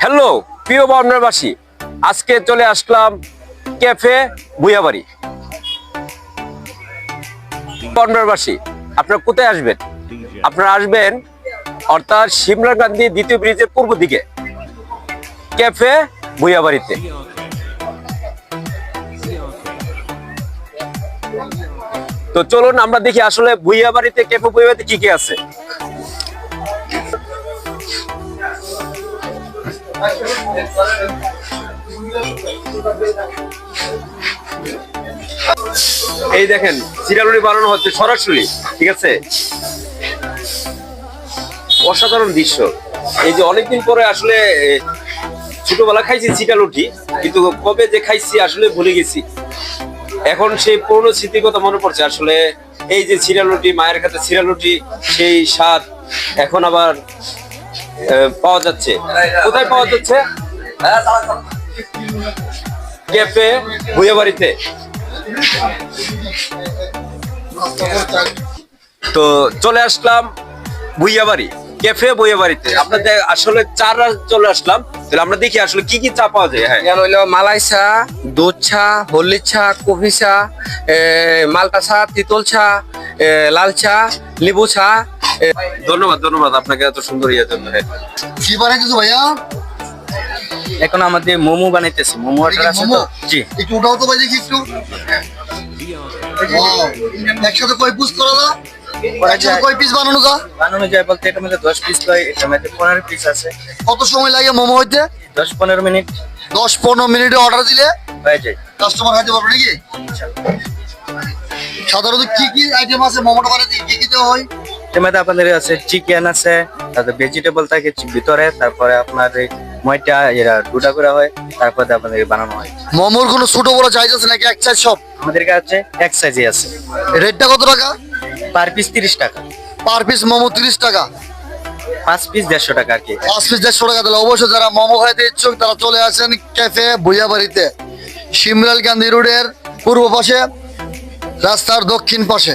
Hello প্রিয় বামনারবাসী, আজকে চলে আসলাম ক্যাফে ভুইয়াবাড়ি। বামনারবাসী, আপনারা কোথায় আসবেন? আপনারা আসবেন অর্থাৎ শিমলা গান্ধী দ্বিতীয় ব্রিজের পূর্ব দিকে ক্যাফে ভুইয়াবাড়িতে। তো চলুন আমরা দেখি আসলে ভুইয়াবাড়িতে ক্যাফে ভুইয়াবাড়িতে কি কি আছে। এই দেখেন চিরালুড়ি বানানো হচ্ছে সরাসরি, ঠিক আছে, অসাধারণ দৃশ্য। এই যে অনেকদিন পরে আসলে ছোটবেলা খাইছি চিটালুটি, কিন্তু কবে যে খাইছি আসলে ভুলে গেছি। এখন সেই পুরনো স্মৃতির কথা মনে পড়ছে। আসলে এই যে চিরালুটি, মায়ের কাছে চিরালুটি, সেই স্বাদ এখন আবার পাওয়া যাচ্ছে। কোথায় পাওয়া যাচ্ছে? ক্যাফে ভুইয়াবাড়িতে। তো চলে আসলাম ভুইয়াবাড়ি, ক্যাফে ভুইয়াবাড়িতে। আপনাদের আসলে চা চলে আসলাম, তাহলে আমরা দেখি আসলে কি কি চা পাওয়া যায়। হ্যাঁ, এখানে হইলো মালাই চা, দুধ চা, হলুদ চা, কফি চা, মালটা চা, তিতল চা, লাল চা, লেবু চা। ধন্যবাদ ধন্যবাদ আপনাকে এত সুন্দর ইয়ের জন্য। হ্যাঁ, কি বানাইতেছো ভাইয়া? এখন আমাদের মোমো বানাইতেছি। মোমো অর্ডার আছে তো? জি। একটু উঠাও তো ভাই দেখি একটু। Wow, একসাথে কয় পিস করা যা? একসাথে কয় পিস বানানো যা? বানানো যায় বলতে এটার মধ্যে 10 পিস হয়, এটার মধ্যে 15 পিস আছে। কত সময় লাগে মোমো হইতে? 10-15 মিনিট 10-15 মিনিটে অর্ডার দিলে হয়ে যায়। কাস্টমার খাইতে পারবে নাকি? সাধারণত কি কি আইটেম আছে মোমোটা বানাইতে? কি কি দেওয়া হয়? এটার মধ্যে আপনাদের আছে চিকেন আছে, তারপরে ভেজিটেবল থাকে ভিতরে, তারপরে আপনার এই ময়টা এরা দুটা করে হয়, তারপরে আপনাদের বানানো হয়। মোমোর কোনো ছোট বড় সাইজ আছে নাকি এক সাইজ সব? আমাদের কাছে এক সাইজে আছে। রেটটা কত টাকা? পার পিস 30 টাকা, পার পিস মোমো 30 টাকা, 5 পিস 150 টাকা আর কি। 5 পিস 150 টাকা। তাহলে অবশ্যই যারা মোমো খাইতে ইচ্ছুক তারা চলে আসেন ক্যাফে ভুইয়াবাড়িতে, শিমলাল গান্ধী রোডের পূর্ব পাশে, রাস্তার দক্ষিণ পাশে।